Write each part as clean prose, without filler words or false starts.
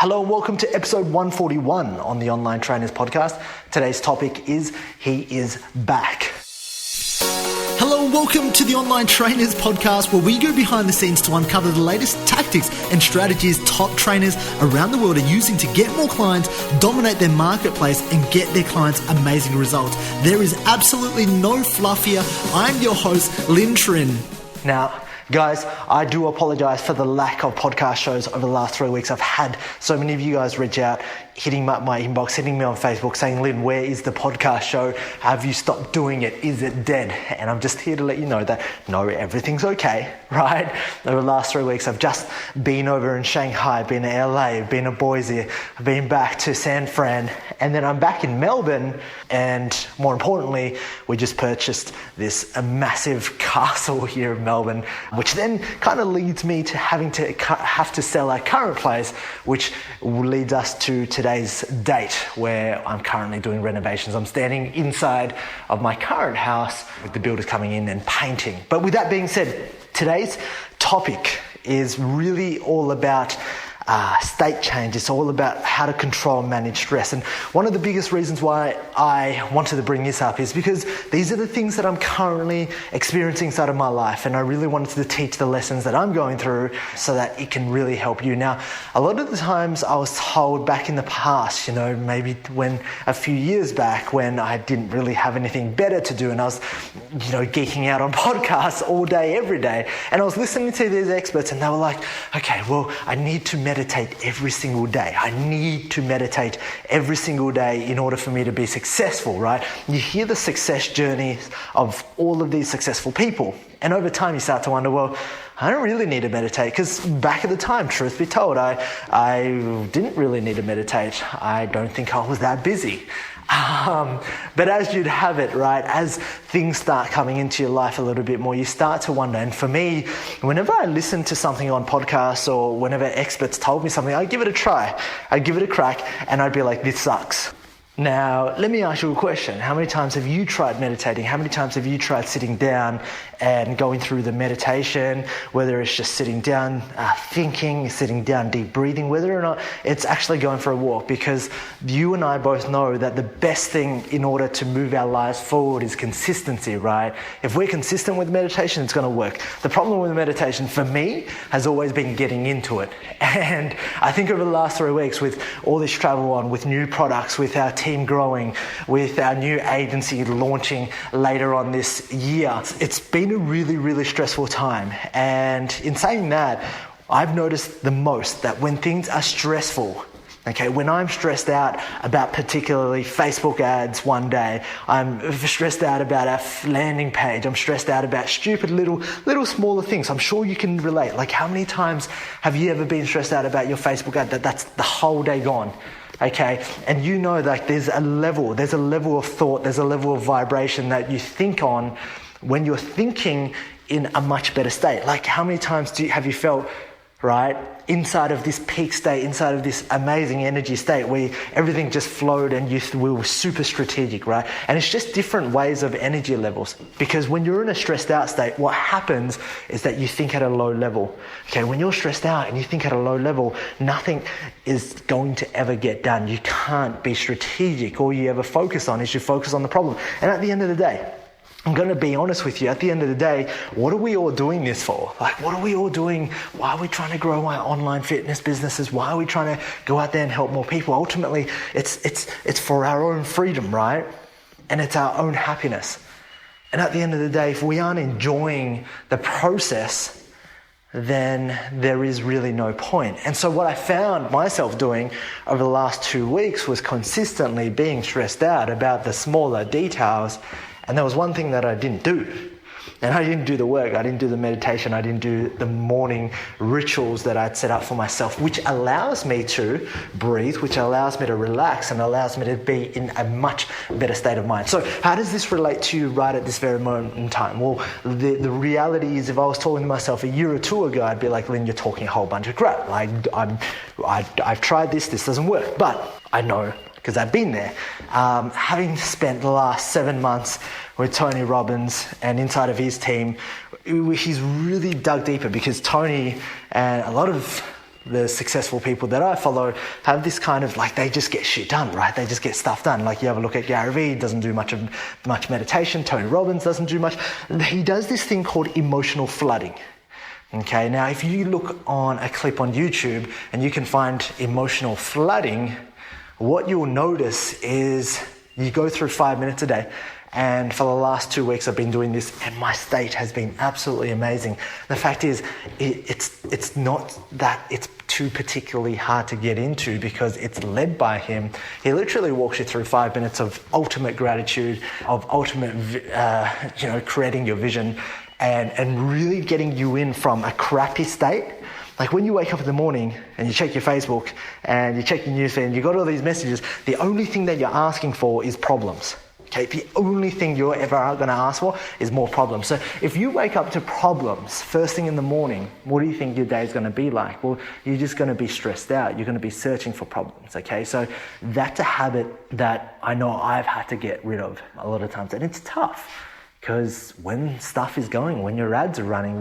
Hello and welcome to episode 141 on the Online Trainers Podcast. Today's topic is He is Back. Hello and welcome to the Online Trainers Podcast, where we go behind the scenes to uncover the latest tactics and strategies top trainers around the world are using to get more clients, dominate their marketplace, and get their clients amazing results. There is absolutely no fluff here. I'm your host, Linh. Now, guys, I do apologize for the lack of podcast shows over the last 3 weeks. I've had so many of you guys reach out, hitting my inbox, hitting me on Facebook saying, Linh, where is the podcast show? Have you stopped doing it? Is it dead? And I'm just here to let you know that no, everything's okay, right? Over the last 3 weeks, I've just been over in Shanghai, been to LA, been to Boise, been back to San Fran, and then I'm back in Melbourne. And more importantly, we just purchased this massive castle here in Melbourne, which then kind of leads me to have to sell our current place, which leads us to today's date where I'm currently doing renovations. I'm standing inside of my current house with the builders coming in and painting. But with that being said, today's topic is really all about state change. It's all about how to control and manage stress. And one of the biggest reasons why I wanted to bring this up is because these are the things that I'm currently experiencing inside of my life. And I really wanted to teach the lessons that I'm going through so that it can really help you. Now, a lot of the times I was told back in the past, maybe when a few years back when I didn't really have anything better to do and I was, geeking out on podcasts all day, every day. And I was listening to these experts and they were like, okay, well, I need to meditate every single day. I need to meditate every single day in order for me to be successful, right? You hear the success journeys of all of these successful people. And over time you start to wonder, well, I don't really need to meditate, because back at the time, truth be told, I didn't really need to meditate. I don't think I was that busy. But as you'd have it, right, as things start coming into your life a little bit more, you start to wonder. And for me, whenever I listen to something on podcasts or whenever experts told me something, I'd give it a try. I'd give it a crack and I'd be like, this sucks. Now, let me ask you a question. How many times have you tried meditating? How many times have you tried sitting down and going through the meditation, whether it's just sitting down, thinking, sitting down, deep breathing, whether or not it's actually going for a walk? Because you and I both know that the best thing in order to move our lives forward is consistency, right? If we're consistent with meditation, it's going to work. The problem with meditation for me has always been getting into it. And I think over the last 3 weeks, with all this travel on, with new products, with our team growing, with our new agency launching later on this year, it's been a really, really stressful time. And in saying that, I've noticed the most that when things are stressful, okay, when I'm stressed out about particularly Facebook ads one day, I'm stressed out about our landing page, I'm stressed out about stupid little smaller things. I'm sure you can relate. Like, how many times have you ever been stressed out about your Facebook ad that's the whole day gone? Okay, and there's a level of thought, there's a level of vibration that you think on when you're thinking in a much better state. Like, how many times have you felt, right, inside of this peak state, inside of this amazing energy state where everything just flowed and we were super strategic, right? And it's just different ways of energy levels. Because when you're in a stressed out state, what happens is that you think at a low level. Okay, when you're stressed out and you think at a low level, nothing is going to ever get done. You can't be strategic. All you ever focus on is you focus on the problem. And at the end of the day, I'm going to be honest with you, at the end of the day, what are we all doing this for? Like, what are we all doing? Why are we trying to grow our online fitness businesses? Why are we trying to go out there and help more people? Ultimately, it's for our own freedom, right? And it's our own happiness. And at the end of the day, if we aren't enjoying the process, then there is really no point. And so what I found myself doing over the last 2 weeks was consistently being stressed out about the smaller details. And there was one thing that I didn't do. And I didn't do the work. I didn't do the meditation. I didn't do the morning rituals that I'd set up for myself, which allows me to breathe, which allows me to relax and allows me to be in a much better state of mind. So how does this relate to you right at this very moment in time? Well, the reality is, if I was talking to myself a year or two ago, I'd be like, Linh, you're talking a whole bunch of crap. Like, I've tried this doesn't work. But I know, because I've been there. Having spent the last 7 months with Tony Robbins and inside of his team, he's really dug deeper, because Tony and a lot of the successful people that I follow have this kind of like, they just get shit done, right? They just get stuff done. Like you have a look at Gary Vee, doesn't do much meditation. Tony Robbins doesn't do much. He does this thing called emotional flooding. Okay, now if you look on a clip on YouTube and you can find emotional flooding, what you'll notice is you go through 5 minutes a day. And for the last 2 weeks, I've been doing this and my state has been absolutely amazing. The fact is, it's not that it's too particularly hard to get into because it's led by him. He literally walks you through 5 minutes of ultimate gratitude, of ultimate, creating your vision and really getting you in from a crappy state. Like when you wake up in the morning and you check your Facebook and you check your newsfeed and you got all these messages, the only thing that you're asking for is problems. Okay, the only thing you're ever going to ask for is more problems. So if you wake up to problems first thing in the morning, what do you think your day is going to be like? Well, you're just going to be stressed out. You're going to be searching for problems, okay? So that's a habit that I know I've had to get rid of a lot of times. And it's tough because when stuff is going, when your ads are running,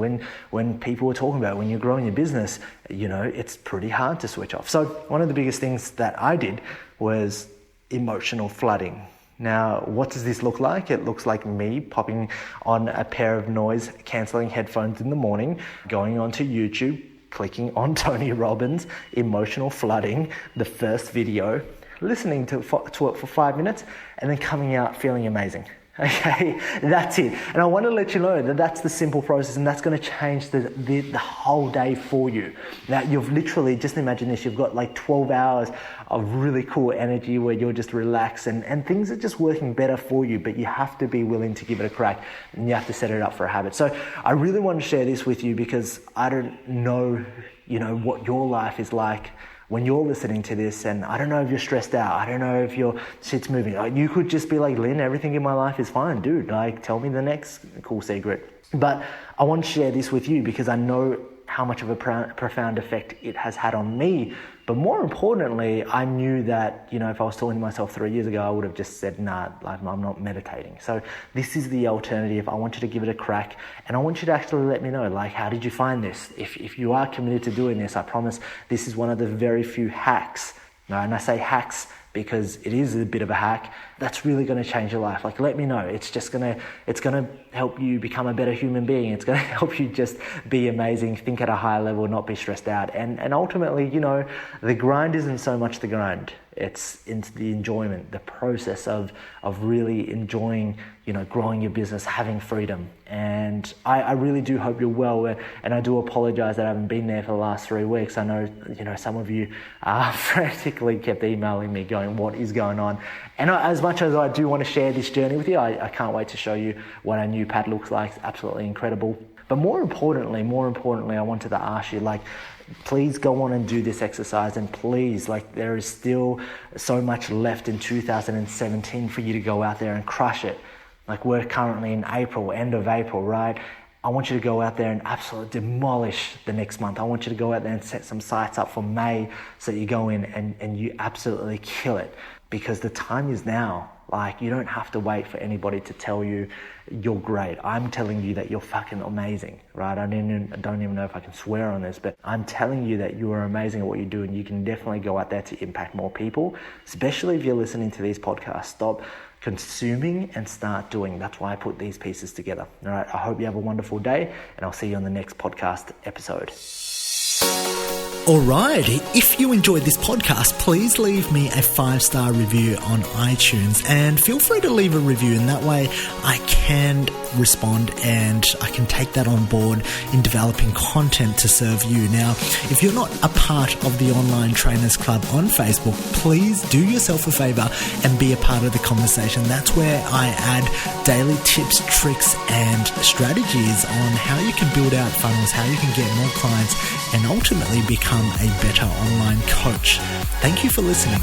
when people are talking about it, when you're growing your business, it's pretty hard to switch off. So one of the biggest things that I did was emotional flooding. Now, what does this look like? It looks like me popping on a pair of noise cancelling headphones in the morning, going onto YouTube, clicking on Tony Robbins, emotional flooding, the first video, listening to it for 5 minutes, and then coming out feeling amazing. Okay, that's it. And I want to let you know that that's the simple process and that's going to change the whole day for you. Now, you've literally, just imagine this, you've got like 12 hours of really cool energy where you're just relaxed and things are just working better for you, but you have to be willing to give it a crack and you have to set it up for a habit. So I really want to share this with you because I don't know, what your life is like when you're listening to this, and I don't know if you're stressed out, I don't know if your shit's moving. You could just be like, Lynn, everything in my life is fine, dude. Like, tell me the next cool secret. But I want to share this with you because I know how much of a profound effect it has had on me. But more importantly, I knew that, if I was talking to myself 3 years ago, I would have just said, nah, like, I'm not meditating. So this is the alternative. I want you to give it a crack. And I want you to actually let me know, like, how did you find this? If you are committed to doing this, I promise this is one of the very few hacks. Now, and I say hacks because it is a bit of a hack that's really going to change your life. Like, let me know. It's going to help you become a better human being. It's going to help you just be amazing, think at a higher level, not be stressed out. And ultimately, the grind isn't so much the grind. It's into the enjoyment, the process of really enjoying, growing your business, having freedom. And I really do hope you're well. And I do apologize that I haven't been there for the last 3 weeks. I know, some of you frantically kept emailing me going, what is going on? And as much as I do want to share this journey with you, I can't wait to show you what our new pad looks like. It's absolutely incredible. But more importantly, I wanted to ask you, please go on and do this exercise, and please, there is still so much left in 2017 for you to go out there and crush it. We're currently in April, end of April, right? I want you to go out there and absolutely demolish the next month. I want you to go out there and set some sights up for May so that you go in and you absolutely kill it, because the time is now. You don't have to wait for anybody to tell you you're great. I'm telling you that you're fucking amazing, right? I don't even know if I can swear on this, but I'm telling you that you are amazing at what you do, and you can definitely go out there to impact more people, especially if you're listening to these podcasts. Stop consuming and start doing. That's why I put these pieces together. All right. I hope you have a wonderful day, and I'll see you on the next podcast episode. All right, if you enjoyed this podcast, please leave me a 5-star review on iTunes, and feel free to leave a review, and that way I can respond and I can take that on board in developing content to serve you. Now, if you're not a part of the Online Trainers Club on Facebook, please do yourself a favor and be a part of the conversation. That's where I add daily tips, tricks, and strategies on how you can build out funnels, how you can get more clients, and ultimately become a better online coach. Thank you for listening.